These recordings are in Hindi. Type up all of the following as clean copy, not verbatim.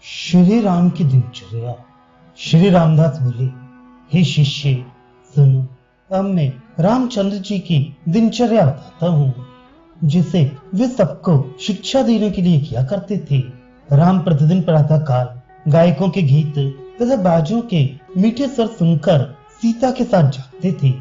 श्री राम की दिनचर्या। श्री रामदास बोले, हे शिष्य सुनो, अब मैं रामचंद्र जी की दिनचर्या बताता हूँ, जिसे वे सबको शिक्षा देने के लिए किया करते थे। राम प्रतिदिन प्रातः काल गायकों के गीत तथा बाजों के मीठे स्वर सुनकर सीता के साथ जागते थे।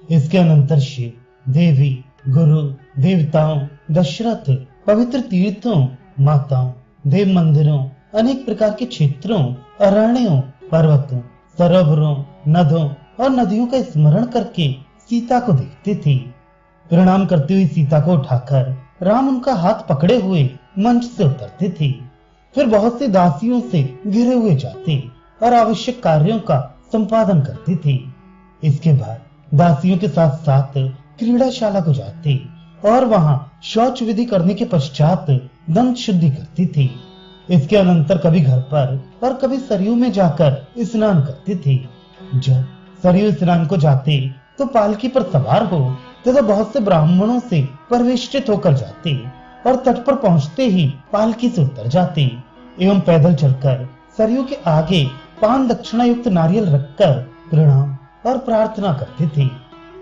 इसके अनंतर शिव, देवी, गुरु, देवताओं, दशरथ, पवित्र तीर्थों, माताओं, देव मंदिरों, अनेक प्रकार के क्षेत्रों, अरण्यों, पर्वतों, सरोवरों, नदों और नदियों का स्मरण करके सीता को देखते थे। प्रणाम करती हुई सीता को उठाकर राम उनका हाथ पकड़े हुए मंच से उतरते थे। फिर बहुत सी दासियों से घिरे हुए जाते और आवश्यक कार्यों का संपादन करते थे। इसके बाद दासियों के साथ साथ क्रीड़ाशाला को जाते और वहां शौच विधि करने के पश्चात दंत शुद्धि करते थे। इसके अनंतर कभी घर पर और कभी सरयू में जाकर स्नान करते थे। जब सरयू स्नान को जाते तो पालकी पर सवार हो तथा बहुत से ब्राह्मणों से परिवेष्टित होकर जाते और तट पर पहुंचते ही पालकी से उतर जाते एवं पैदल चलकर सरयू के आगे पान दक्षिणा युक्त नारियल रखकर प्रणाम और प्रार्थना करते थे।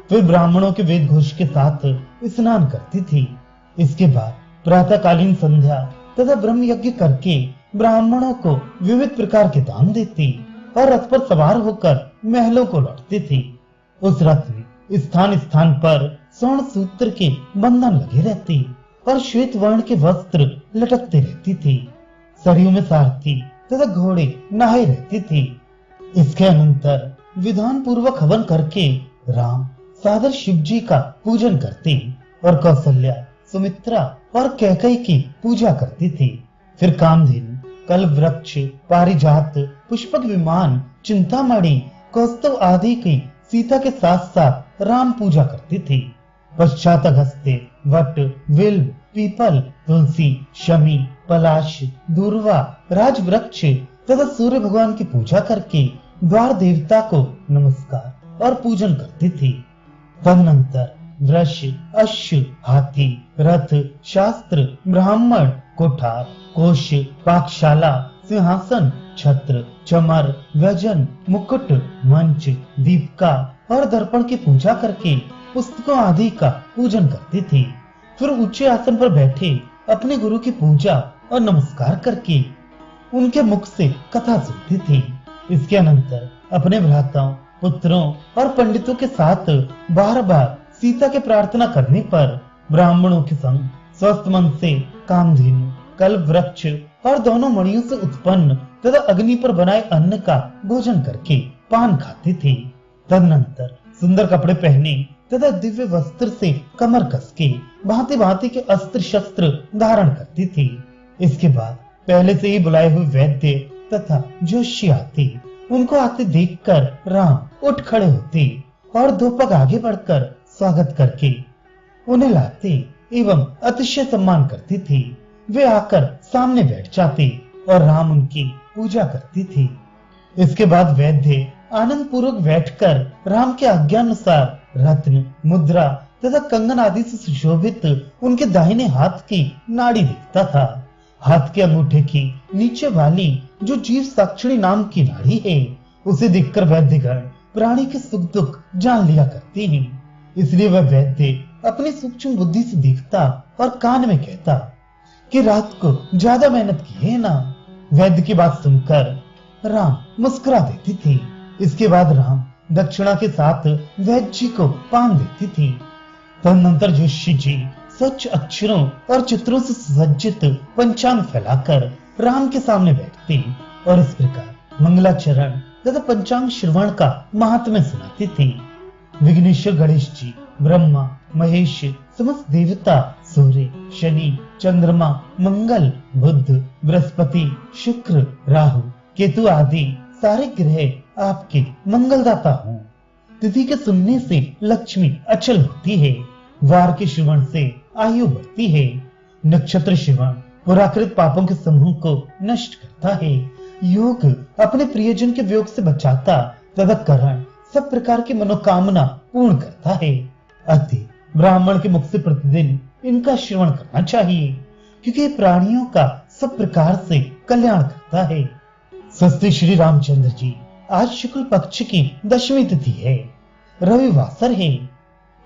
फिर ब्राह्मणों के वेद घोष के साथ स्नान करती थी। इसके बाद प्रातःकालीन संध्या तथा ब्रह्म यज्ञ करके ब्राह्मणों को विविध प्रकार के दान देते और रथ पर सवार होकर महलों को लौटते थे। उस रथ में स्थान स्थान पर स्वर्ण सूत्र के बंधन लगे रहते और श्वेत वर्ण के वस्त्र लटकते रहते थे। सरयू में सारथी तथा घोड़े नहाए रहते थे। इसके अनंतर विधान पूर्वक हवन करके राम सादर शिव जी का पूजन करते और कौशल्या, सुमित्रा और कैकेयी की पूजा करते थे। फिर कामधेनु, कल्प वृक्ष, पारिजात, पुष्पक विमान, चिंतामणि, कौस्तव आदि की सीता के साथ साथ राम पूजा करते थे। पश्चात अगस्त्य, वट, विल्व, पीपल, तुलसी, शमी, पलाश, दूर्वा, राजवृक्ष तथा सूर्य भगवान की पूजा करके द्वार देवता को नमस्कार और पूजन करते थे। तदनंतर वृष, अश्व, हाथी, रथ, शास्त्र, ब्राह्मण, कोठार, कोश, पाकशाला, सिंहासन, छत्र, चमर, व्यजन, मुकुट, मंच, दीपिका और दर्पण की पूजा करके पुस्तकों आदि का पूजन करते थे। फिर ऊंचे आसन पर बैठे अपने गुरु की पूजा और नमस्कार करके उनके मुख से कथा सुनते थे। इसके अनंतर अपने भ्राताओं, पुत्रों और पंडितों के साथ बार बार सीता के प्रार्थना करने पर ब्राह्मणों के संग स्वस्थ मन से कामधेनु, कल्प वृक्ष और दोनों मणियों से उत्पन्न तथा अग्नि पर बनाए अन्न का भोजन करके पान खाते थे। तदनंतर सुंदर कपड़े पहने तथा दिव्य वस्त्र से कमर कसके भांति भांति के अस्त्र शस्त्र धारण करते थे। इसके बाद पहले से ही बुलाए हुए वैद्य तथा जोशी आते। उनको आते देखकर राम उठ खड़े होते और दो पग आगे बढ़कर स्वागत करके उन्हें लाते एवं अतिशय सम्मान करते थे। वे आकर सामने बैठ जाते और राम उनकी पूजा करते थे। इसके बाद वैद्य आनंद पूर्वक बैठकर राम के आज्ञानुसार रत्न, मुद्रा तथा कंगन आदि से सुशोभित उनके दाहिने हाथ की नाड़ी देखता था। हाथ के अंगूठे की नीचे वाली जो जीव साक्षिणी नाम की नाड़ी है, उसे देखकर वैद्यगण प्राणी के सुख दुख जान लिया करते हैं। इसलिए वह वैद्य अपनी सूक्ष्म बुद्धि से देखता और कान में कहता कि रात को ज्यादा मेहनत की है ना। वैद्य की बात सुनकर राम मुस्कुरा देती थी। इसके बाद राम दक्षिणा के साथ वैद्य जी को पान देती थी। तदनंतर जोशी जी स्वच्छ अक्षरों और चित्रों से सज्जित पंचांग फैलाकर राम के सामने बैठते और इस प्रकार मंगलाचरण तथा पंचांग श्रवण का महात्म्य सुनाते थे। विघ्नेश्वर गणेश जी, ब्रह्मा, महेश, समस्त देवता, सूर्य, शनि, चंद्रमा, मंगल, बुध, बृहस्पति, शुक्र, राहु, केतु आदि सारे ग्रह आपके मंगलदाता हों। तिथि के सुनने से लक्ष्मी अचल होती है। वार के श्रवण से आयु बढ़ती है। नक्षत्र श्रवण पुराकृत पापों के समूह को नष्ट करता है। योग अपने प्रियजन के वियोग से बचाता तथा करण सब प्रकार की मनोकामना पूर्ण करता है। अतः ब्राह्मण के मुख से प्रतिदिन इनका श्रवण करना चाहिए, क्योंकि प्राणियों का सब प्रकार से कल्याण करता है। सस्ते श्री रामचंद्र जी, आज शुक्ल पक्ष की दशमी तिथि है, रविवासर है,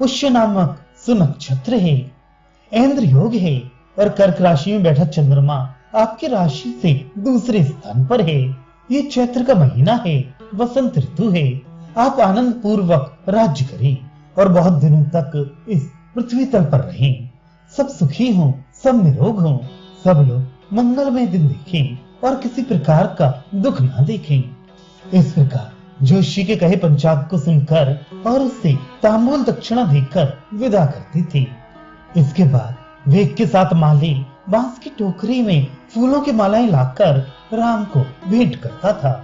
पुष्य नामक सुनक्षत्र है, ऐन्द्र योग है और कर्क राशि में बैठा चंद्रमा आपकी राशि से दूसरे स्थान पर है। ये चैत्र का महीना है, वसंत ऋतु है। आप आनंद पूर्वक राज्य करें और बहुत दिनों तक इस पृथ्वी तल पर रहें। सब सुखी हों, सब निरोग हों, सब लोग मंगलमय दिन देखें और किसी प्रकार का दुख न देखें। इस प्रकार जोशी के कहे पंचांग को सुनकर और उससे तांबूल दक्षिणा देकर विदा करती थी। इसके बाद वेग के साथ माली बांस की टोकरी में फूलों की मालाएं लाकर राम को भेंट करता था।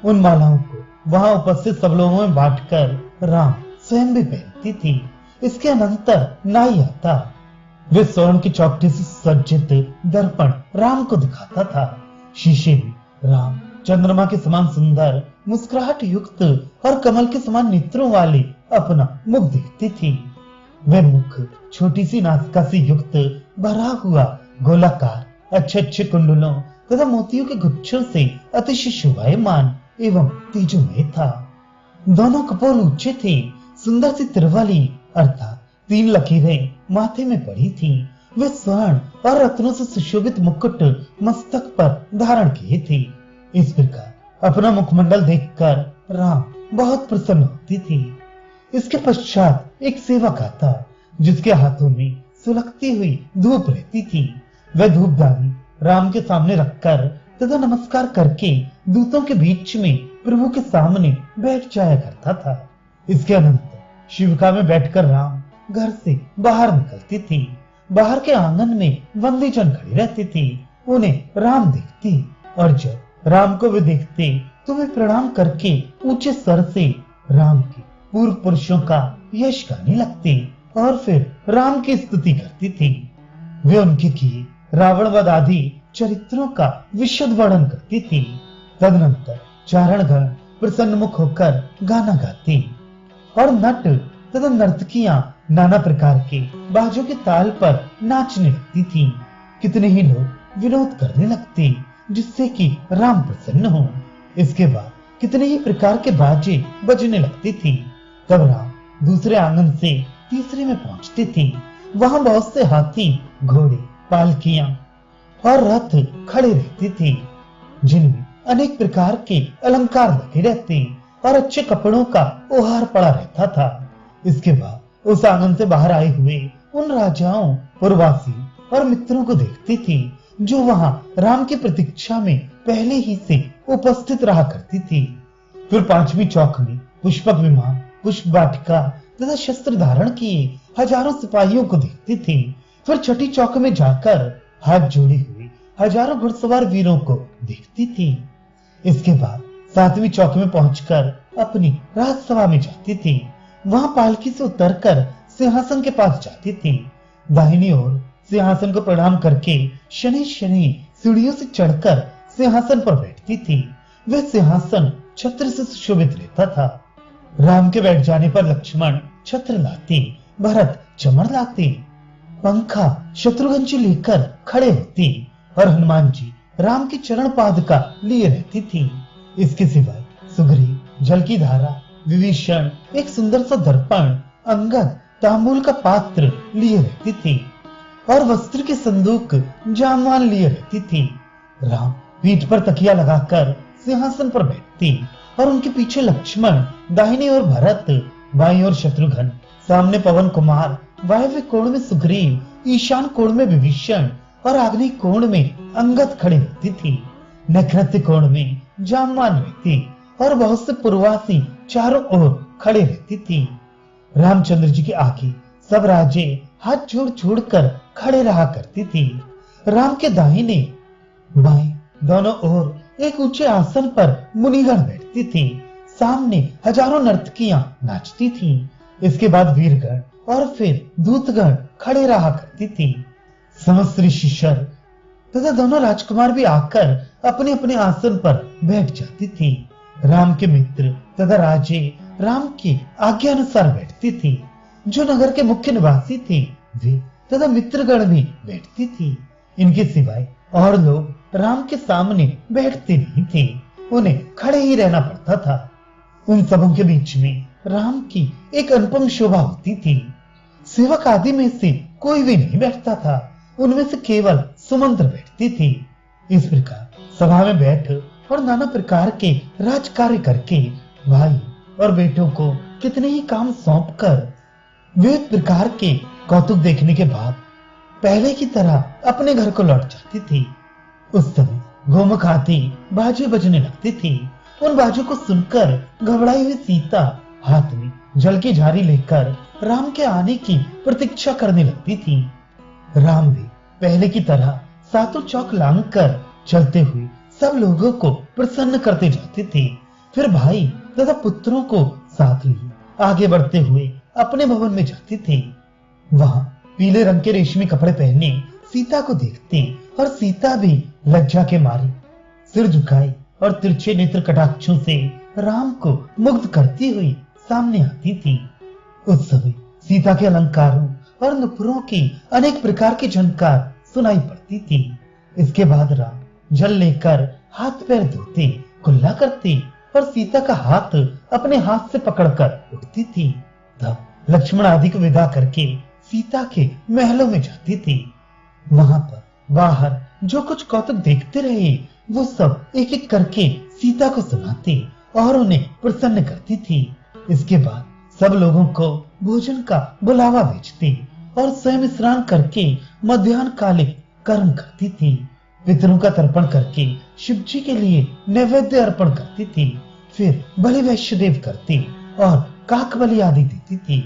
उन मालाओं को वहां उपस्थित सब लोगों में बांटकर राम स्वयं भी पहनती थी। इसके अनंतर नाई आता। वे स्वर्ण की चौखटी से सज्जित दर्पण राम को दिखाता था। शीशे में राम चंद्रमा के समान सुंदर, मुस्कुराहट युक्त और कमल के समान नेत्रों वाले अपना मुख देखती थी। वह मुख छोटी सी नासिका से युक्त भरा हुआ गोलाकार अच्छे अच्छे कुंडलों तथा मोतियों के गुच्छों से अतिशय शोभायमान एवं तेजोमय था। दोनों कपोल ऊंचे थे। सुंदर सी तिरवाली अर्थात 3 लकीरें माथे में पड़ी थी। वे स्वर्ण और रत्नों से सुशोभित मुकुट मस्तक पर धारण किए थे। इस प्रकार अपना मुखमंडल देखकर राम बहुत प्रसन्न होती थी। इसके पश्चात एक सेवक आता जिसके हाथों में सुलगती हुई धूप रहती थी। वह धूपदानी राम के सामने रखकर तथा नमस्कार करके दूतों के बीच में प्रभु के सामने बैठ जाया करता था। इसके अनंतर शिविका में बैठकर राम घर से बाहर निकलती थी। बाहर के आंगन में वंदीजन खड़ी रहती थी। उन्हें राम देखती और जब राम को वे देखते तो वे प्रणाम करके ऊंचे स्वर से राम के पूर्व पुरुषों का यश गाने लगते और फिर राम की स्तुति करती थी। वे उनके किए रावणवध आदि चरित्रों का विशद वर्णन करती थी। तदनंतर चारणगण प्रसन्न मुख होकर गाना गाते और नट तथा नर्तकियां नाना प्रकार के बाजों के ताल पर नाचने लगती थी। कितने ही लोग विनोद करने लगते जिससे कि राम प्रसन्न हो। इसके बाद कितने ही प्रकार के बाजे बजने लगती थी। तब राम दूसरे आंगन से तीसरे में पहुंचते थे। वहां बहुत से हाथी, घोड़े, पालकियां और रथ खड़े रहते थे जिनमें अनेक प्रकार के अलंकार लगे रहते और अच्छे कपड़ों का ओहार पड़ा रहता था। इसके बाद उस आंगन से बाहर आए हुए उन राजाओं, पुरवासी और मित्रों को देखती थी जो वहां राम की प्रतीक्षा में पहले ही से उपस्थित रहा करती थी। फिर 5वीं चौक में पुष्पक विमान, पुष्प वाटिका तथा शस्त्र धारण किए हजारों सिपाहियों को देखती थी। फिर 6ठी चौक में जाकर हाथ जोड़े हुए हजारों घुड़सवार वीरों को देखती थी। इसके बाद 7वीं चौक में पहुंचकर अपनी राजसभा में जाती थी। वहां पालकी से उतरकर सिंहासन के पास जाती थी। दाहिनी ओर सिंहासन को प्रणाम करके शनि शनि सीढ़ियों से चढ़कर सिंहासन पर बैठती थी। वह सिंहासन छत्र से सुशोभित रहता था। राम के बैठ जाने पर लक्ष्मण छत्र लाते, भरत चमर लाते, पंखा शत्रुघ्न जी लेकर खड़े होते और हनुमान जी राम की चरण पादुका लिए रहती थी। इसके सिवाय सुग्रीव जल की धारा, विभीषण एक सुंदर सा दर्पण, अंगद तांबूल का पात्र लिए रहती थी और वस्त्र के संदूक जामवान लिए रहती थी। राम पीठ पर तकिया लगाकर सिंहासन पर बैठती और उनके पीछे लक्ष्मण, दाहिनी ओर भरत, बाईं ओर शत्रुघ्न, सामने पवन कुमार, वायव्य कोण में सुग्रीव, ईशान कोण में विभीषण और आग्नेय कोण में अंगद खड़े होती थी। नैऋत्य कोण में जामवान रहती और बहुत से पूर्वासी चारों ओर खड़े रहती थी। रामचंद्र जी के आगे सब राजे हाथ जोड़ जोड़ कर खड़े रहा करती थी। राम के दाहिने बाएं दोनों ओर एक ऊंचे आसन पर मुनिगण बैठती थी। सामने हजारों नर्तकियां नाचती थीं। इसके बाद वीरगण और फिर दूतगण खड़े रहा करती थी। समस्त ऋषिशर तथा दोनों राजकुमार भी आकर अपने अपने आसन पर बैठ जाती थी। राम के मित्र तथा राजे राम की आज्ञा अनुसार बैठती थी। जो नगर के मुख्य निवासी थे वे तथा मित्रगण भी बैठती थी। इनके सिवाय और लोग राम के सामने बैठते नहीं थे, उन्हें खड़े ही रहना पड़ता था। उन सबों के बीच में राम की एक अनुपम शोभा होती थी। सेवक आदि में से कोई भी नहीं बैठता था, उनमें से केवल सुमंत्र बैठती थी। इस प्रकार सभा में बैठ और नाना प्रकार के राजकार्य करके भाई और बेटों को कितने ही काम सौंप कर विविध प्रकार के कौतुक देखने के बाद पहले की तरह अपने घर को लौट जाती थी। उस समय गोमुख हाथी बाजे बजने लगती थी। उन बाजों को सुनकर घबराई हुई सीता हाथ में जल की झाड़ी लेकर राम के आने की प्रतीक्षा करने लगती थी। राम भी पहले की तरह सातों चौक लांग कर चलते हुए सब लोगों को प्रसन्न करते जाते थे। फिर भाई तथा पुत्रों को साथ लिए आगे बढ़ते हुए अपने भवन में जाते थे। वहां पीले रंग के रेशमी कपड़े पहने सीता को देखते और सीता भी लज्जा के मारे सिर झुकाए और तिरछे नेत्र कटाक्षों से राम को मुग्ध करती हुई सामने आती थी। उस समय सीता के अलंकारों और नुपुरों की अनेक प्रकार की झनकार सुनाई पड़ती थी। इसके बाद राम जल लेकर हाथ पैर धोते, कुल्ला करते और सीता का हाथ अपने हाथ से पकड़कर उठती थी। तब लक्ष्मण आदि को विदा करके सीता के महलों में जाती थी। वहां पर बाहर जो कुछ कौतुक देखते रहे वो सब एक एक करके सीता को सुनाते और उन्हें प्रसन्न करती थी। इसके बाद सब लोगों को भोजन का बुलावा भेजती और स्वयं स्नान करके मध्याह्न कालिक कर्म करती थी। पितरों का तर्पण करके शिव जी के लिए नैवेद्य अर्पण करती थी। फिर बलि वैश्यदेव करती और काक बलि आदि देती थी।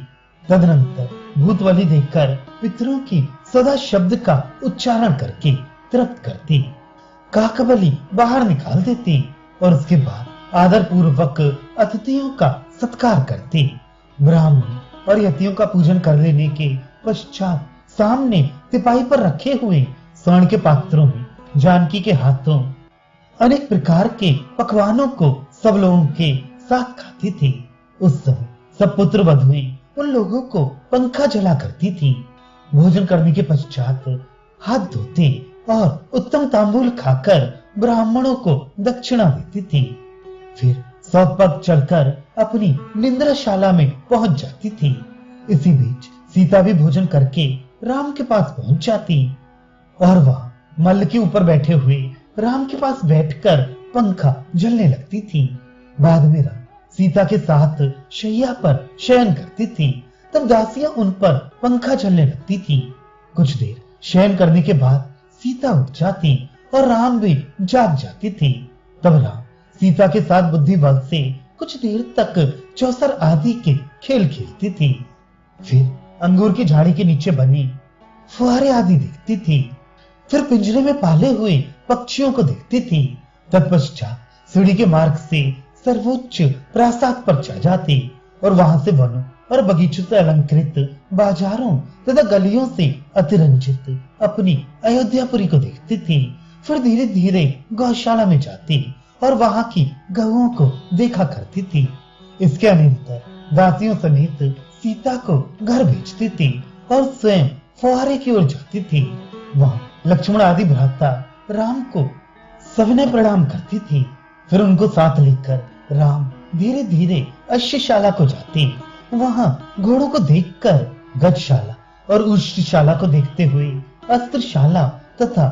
तदनंतर भूत बलि देकर पितरों की सदा शब्द का उच्चारण करके तृप्त करती, काक बलि बाहर निकाल देती और उसके बाद आदर पूर्वक अतिथियों का सत्कार करती। ब्राह्मण और यतियों का पूजन कर लेने के पश्चात सामने तिपाही पर रखे हुए स्वर्ण के पात्रों में जानकी के हाथों अनेक प्रकार के पकवानों को सब लोगों के साथ खाती थी। उस समय सब पुत्र वधुएं उन लोगों को पंखा जला करती थी। भोजन करने के पश्चात हाथ धोते और उत्तम तांबूल खाकर ब्राह्मणों को दक्षिणा देती थी। फिर 100 पग चलकर अपनी निंद्राशाला में पहुंच जाती थी। इसी बीच सीता भी भोजन करके राम के पास पहुंच जाती और वहां मल्ल के ऊपर बैठे हुए राम के पास बैठकर पंखा जलने लगती थी। बाद में राम सीता के साथ शैया पर शयन करती थी। तब दासियां उन पर पंखा झलने लगती थी। कुछ देर शयन करने के बाद सीता उठ जाती और राम भी जाग जाती थी। तब राम सीता के साथ बुद्धि बल से कुछ देर तक चौसर आदि के खेल खेलती थी। फिर अंगूर की झाड़ी के नीचे बनी फुहारे आदि देखती थी। फिर पिंजरे में पाले हुए पक्षियों को देखती थी। तत्पश्चात सीढ़ी के मार्ग से सर्वोच्च प्रासाद पर चढ़ जाती और वहां से वनों और बगीचों से अलंकृत बाजारों तथा गलियों से अतिरंजित अपनी अयोध्यापुरी को देखती थी। फिर धीरे धीरे गौशाला में जाती और वहां की गौओं को देखा करती थी। इसके अनंतर दासियों समेत सीता को घर भेजती थी और स्वयं फुहारे की ओर जाती थी। वहां लक्ष्मण आदि भ्राता राम को सविनय प्रणाम करती थी। फिर उनको साथ लेकर राम धीरे धीरे अश्वशाला को जाते। वहां घोड़ों को देखकर गजशाला और उष्टशाला को देखते हुए अस्त्रशाला तथा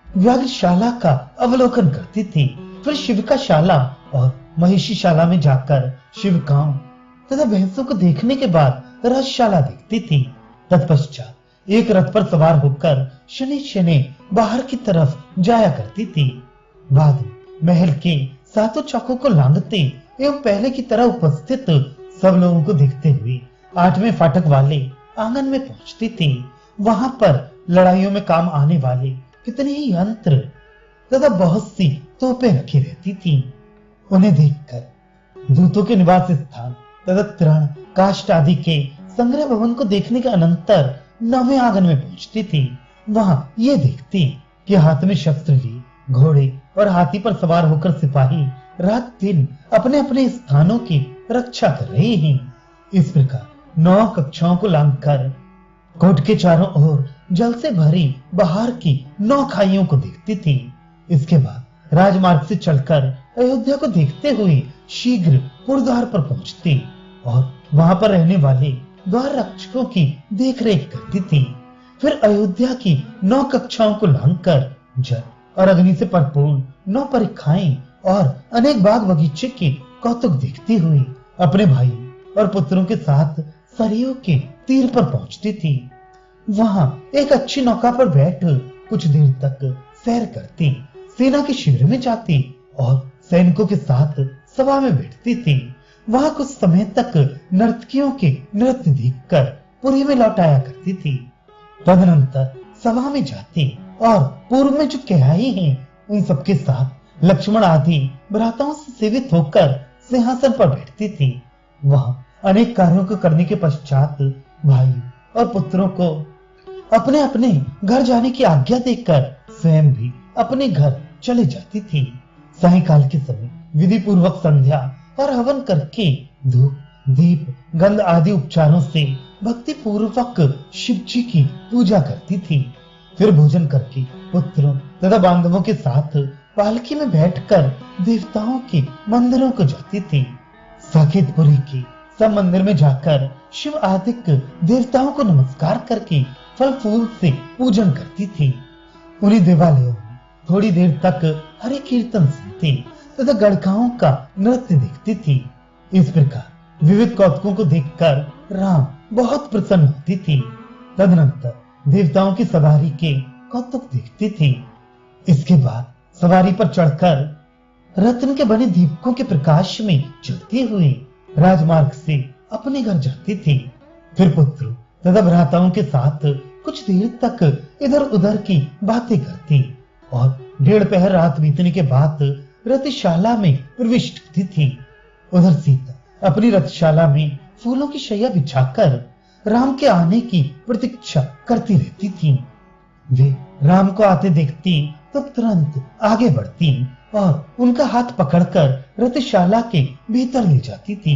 व्याघ्रशाला का अवलोकन करती थी। फिर शिविका शाला और महिषीशाला में जाकर शिविकाओं तथा भैंसों को देखने के बाद रथशाला देखती थी। तत्पश्चात एक रथ पर सवार होकर शनि शनि बाहर की तरफ जाया करती थी। बाद में महल के सातों चौकों को लांघते एवं पहले की तरह उपस्थित सब लोगों को देखते हुए 8वें फाटक वाले आंगन में पहुंचती थी। वहां पर लड़ाइयों में काम आने वाले कितने ही यंत्र तथा बहुत सी तोपें रखी रहती थी। उन्हें देखकर दूतों के निवास स्थान तथा तृण काष्ठ आदि के संग्रह भवन को देखने के अनंतर 9वें आंगन में पहुंचती थी। वहां ये देखती कि हाथ में शस्त्र लिए घोड़े और हाथी पर सवार होकर सिपाही रात दिन अपने अपने स्थानों की रक्षा कर रहे हैं। इस प्रकार 9 कक्षाओं को लांघकर कोट के चारों ओर जल से भरी बाहर की 9 खाइयों को देखती थी। इसके बाद राजमार्ग से चलकर अयोध्या को देखते हुए शीघ्र पुरद्वार पर पहुंचती और वहां पर रहने वाले द्वार रक्षकों की देखरेख करती थी। फिर अयोध्या की 9 कक्षाओं को लांघकर जल और अग्नि से परिपूर्ण 9 परीक्षाएं और अनेक बाग बगीचे के कौतुक देखती हुई अपने भाई और पुत्रों के साथ सरयू के तीर पर पहुंचती थी। वहां एक अच्छी नौका पर बैठ कुछ देर तक सैर करती, सेना के शिविर में जाती और सैनिकों के साथ सभा में बैठती थी। वहां कुछ समय तक नर्तकियों के नृत्य देखकर पुरी में लौट आया करती थी। तदनंतर सभा में जाती और पूर्व में जो कहाई हैं उन सबके साथ लक्ष्मण आदि भ्राताओं से सेवित होकर सिंहासन पर बैठती थी। वहां अनेक कार्यों को करने के पश्चात भाई और पुत्रों को अपने अपने घर जाने की आज्ञा देकर स्वयं भी अपने घर चले जाती थी। सायंकाल के समय विधि पूर्वक संध्या और हवन करके धूप, दीप, गंध आदि उपचारों से भक्ति पूर्वक शिव जी की पूजा करती थी। फिर भोजन करके पुत्रों तथा बांधवों के साथ पालकी में बैठकर देवताओं के मंदिरों को जाती थी। साकेतपुरी के सब मंदिर में जाकर शिव आदि देवताओं को नमस्कार करके फल फूल से पूजन करती थी। उन्हीं देवालयों में थोड़ी देर तक हरे कीर्तन सुनती तथा गड़काओं का नृत्य देखती थी। इस प्रकार विविध कौतुकों को देखकर राम बहुत प्रसन्न होती थी। तदनंतर देवताओं की सवारी के कौतुक देखती थी। इसके बाद सवारी पर चढ़कर रत्न के बने दीपकों के प्रकाश में चलती हुई राजमार्ग से अपने घर जाती थी। फिर पुत्र तथा भ्राताओं के साथ कुछ देर तक इधर उधर की बातें करती और 1.5 पहर रात बीतने के बाद रथशाला में प्रविष्ट होती थी। उधर सीता अपनी रथशाला में फूलों की शैया बिछाकर राम के आने की प्रतीक्षा करती रहती थी। वे राम को आते देखती तो तुरंत आगे बढ़ती और उनका हाथ पकड़कर रथशाला के भीतर ले जाती थी।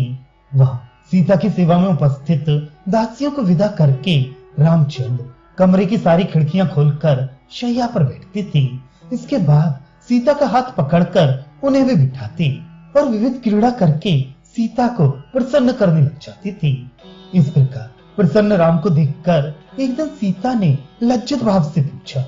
वहां सीता की सेवा में उपस्थित दासियों को विदा करके रामचंद्र कमरे की सारी खिड़कियां खोलकर शैया पर बैठती थी। इसके बाद सीता का हाथ पकड़कर उन्हें भी बिठाती और विविध क्रीड़ा करके सीता को प्रसन्न करने लग जाती थी। इस प्रकार प्रसन्न राम को देखकर एकदम सीता ने लज्जित भाव से पूछा,